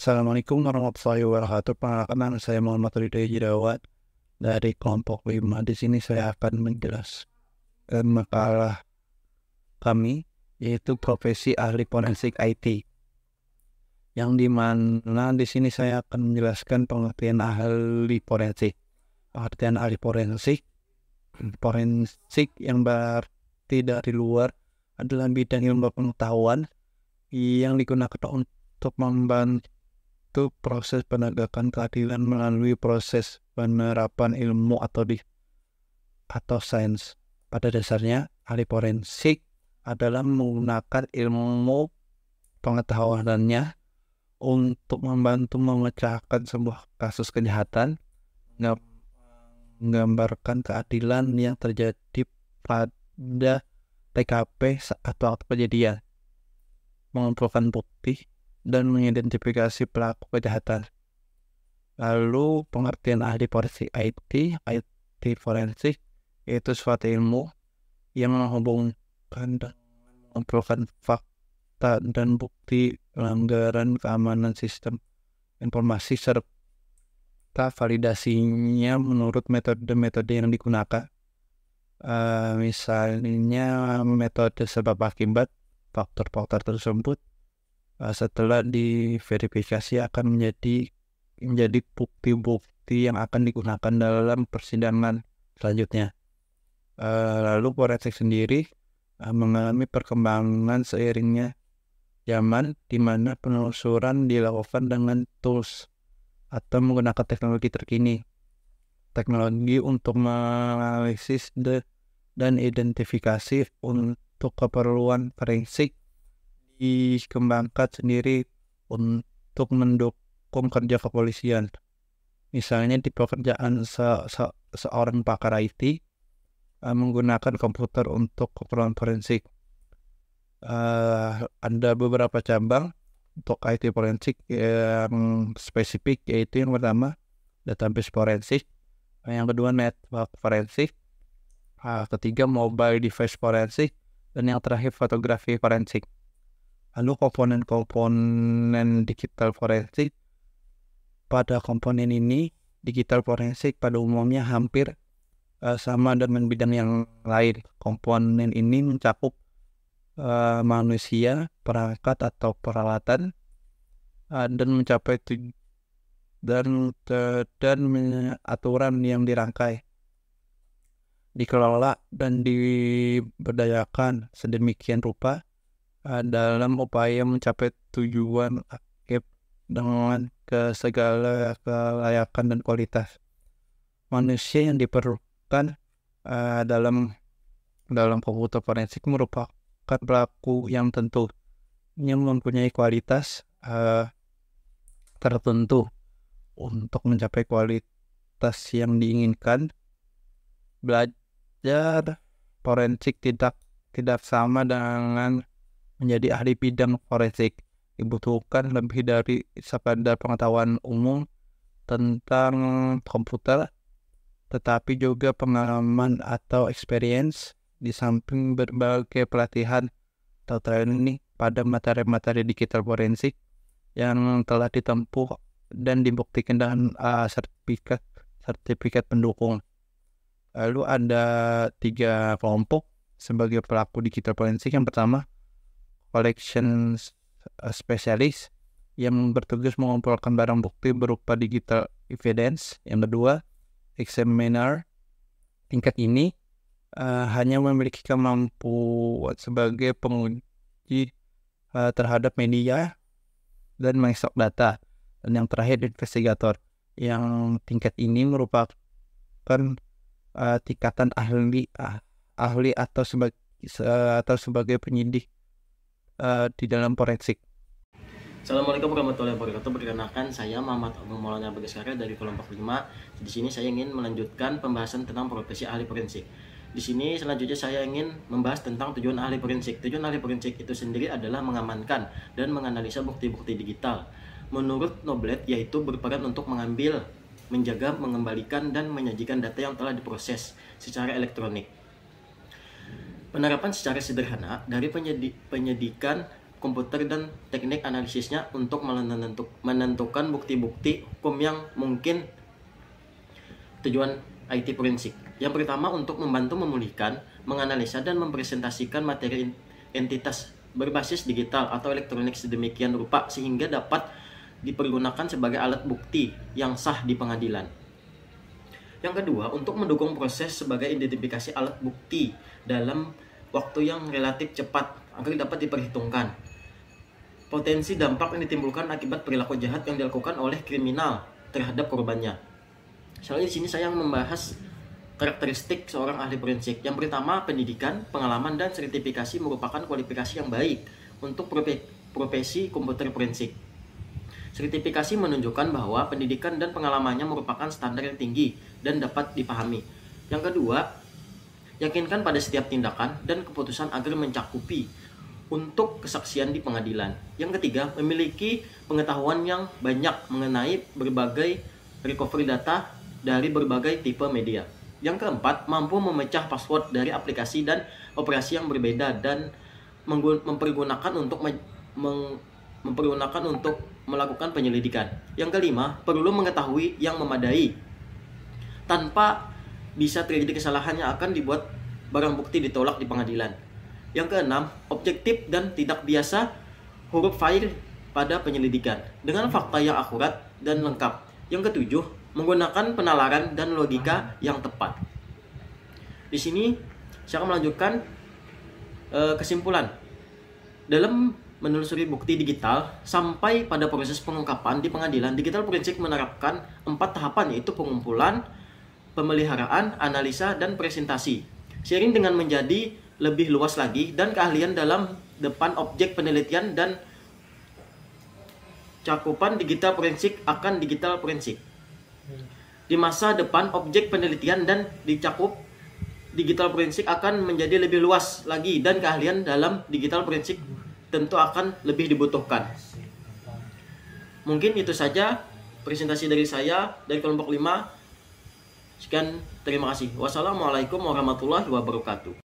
Assalamualaikum warahmatullahi wabarakatuh. Perkenalkan, saya Muhammad Ridho Hidayat dari kelompok 5. Di sini saya akan menjelaskan makalah kami, yaitu profesi ahli forensik IT. Yang dimana di sini saya akan menjelaskan pengertian ahli forensik. Pengertian ahli forensik yang berarti dari luar adalah bidang ilmu pengetahuan yang digunakan untuk membantu proses penegakan keadilan melalui proses penerapan ilmu atau sains. Pada dasarnya, ahli forensik adalah menggunakan ilmu pengetahuannya untuk membantu memecahkan sebuah kasus kejahatan, menggambarkan keadilan yang terjadi pada TKP atau kejadian, mengumpulkan bukti, dan mengidentifikasi pelaku kejahatan. Lalu pengertian ahli forensik IT forensik yaitu suatu ilmu yang menghubungkan dan mengumpulkan fakta dan bukti pelanggaran keamanan sistem informasi serta validasinya menurut metode-metode yang digunakan. Misalnya metode sebab akibat faktor-faktor tersebut setelah diverifikasi akan menjadi bukti-bukti yang akan digunakan dalam persidangan selanjutnya. Lalu forensik sendiri mengalami perkembangan seiringnya zaman, di mana penelusuran dilakukan dengan tools atau menggunakan teknologi terkini. Teknologi untuk menganalisis dan identifikasi untuk keperluan forensik dikembangkan sendiri untuk mendukung kerja kepolisian. Misalnya di pekerjaan seorang pakar IT menggunakan komputer untuk keperluan forensik. Ada beberapa cabang untuk IT forensik yang spesifik, yaitu yang pertama database forensik, yang kedua network forensik, ketiga mobile device forensik, dan yang terakhir fotografi forensik. Lalu komponen digital forensik. Pada komponen ini, digital forensik pada umumnya hampir sama dengan bidang yang lain. Komponen ini mencakup manusia, perangkat atau peralatan, dan mencapai dan aturan yang dirangkai, dikelola dan diberdayakan sedemikian rupa dalam upaya mencapai tujuan akhir dengan segala kelayakan dan kualitas. Manusia yang diperlukan dalam komputer forensik merupakan pelaku yang tentu yang mempunyai kualitas tertentu. Untuk mencapai kualitas yang diinginkan, belajar forensik tidak sama dengan menjadi ahli bidang forensik. Dibutuhkan lebih dari sekadar pengetahuan umum tentang komputer, tetapi juga pengalaman atau experience, di samping berbagai pelatihan atau training pada materi-materi digital forensik yang telah ditempuh dan dibuktikan dengan sertifikat pendukung. Lalu ada 3 kelompok sebagai pelaku digital forensik. Yang pertama, collection specialist yang bertugas mengumpulkan barang bukti berupa digital evidence. Yang kedua, examiner. Tingkat ini hanya memiliki kemampuan sebagai penguji terhadap media dan mengesok data. Dan yang terakhir, investigator, yang tingkat ini merupakan tingkatan ahli atau sebagai penyidik di dalam forensik. Assalamualaikum warahmatullahi wabarakatuh. Perkenalkan, saya Muhammad Maulana Bagaskarya dari kelompok 5. Di sini saya ingin melanjutkan pembahasan tentang profesi ahli forensik. Di sini selanjutnya saya ingin membahas tentang tujuan ahli forensik. Tujuan ahli forensik itu sendiri adalah mengamankan dan menganalisa bukti-bukti digital. Menurut Noblet, yaitu berperan untuk mengambil, menjaga, mengembalikan, dan menyajikan data yang telah diproses secara elektronik. Penerapan secara sederhana dari penyidikan komputer dan teknik analisisnya untuk menentukan bukti-bukti hukum yang mungkin. Tujuan IT forensik yang pertama untuk membantu memulihkan, menganalisa, dan mempresentasikan materi entitas berbasis digital atau elektronik sedemikian rupa sehingga dapat dipergunakan sebagai alat bukti yang sah di pengadilan. Yang kedua, untuk mendukung proses sebagai identifikasi alat bukti dalam waktu yang relatif cepat agar dapat diperhitungkan potensi dampak yang ditimbulkan akibat perilaku jahat yang dilakukan oleh kriminal terhadap korbannya. Soalnya di sini saya membahas karakteristik seorang ahli forensik. Yang pertama, pendidikan, pengalaman, dan sertifikasi merupakan kualifikasi yang baik untuk profesi komputer forensik. Sertifikasi menunjukkan bahwa pendidikan dan pengalamannya merupakan standar yang tinggi dan dapat dipahami. Yang kedua, yakinkan pada setiap tindakan dan keputusan agar mencakupi untuk kesaksian di pengadilan. Yang ketiga, memiliki pengetahuan yang banyak mengenai berbagai recovery data dari berbagai tipe media. Yang keempat, mampu memecah password dari aplikasi dan operasi yang berbeda dan mempergunakan untuk melakukan penyelidikan. Yang kelima, perlu mengetahui yang memadai. Tanpa bisa terjadi kesalahan yang akan dibuat barang bukti ditolak di pengadilan. Yang keenam, objektif dan tidak biasa huruf file pada penyelidikan dengan fakta yang akurat dan lengkap. Yang ketujuh, menggunakan penalaran dan logika yang tepat. Di sini saya akan melanjutkan kesimpulan. Dalam menelusuri bukti digital sampai pada proses pengungkapan di pengadilan, digital forensik menerapkan 4 tahapan, yaitu pengumpulan, pemeliharaan, analisa, dan presentasi. Seiring dengan menjadi lebih luas lagi dan keahlian dalam depan objek penelitian dan cakupan digital forensik akan digital forensik. Di masa depan objek penelitian dan dicakup digital forensik akan menjadi lebih luas lagi dan keahlian dalam digital forensik tentu akan lebih dibutuhkan. Mungkin itu saja presentasi dari saya dari kelompok 5. Sekian, terima kasih. Wassalamualaikum warahmatullahi wabarakatuh.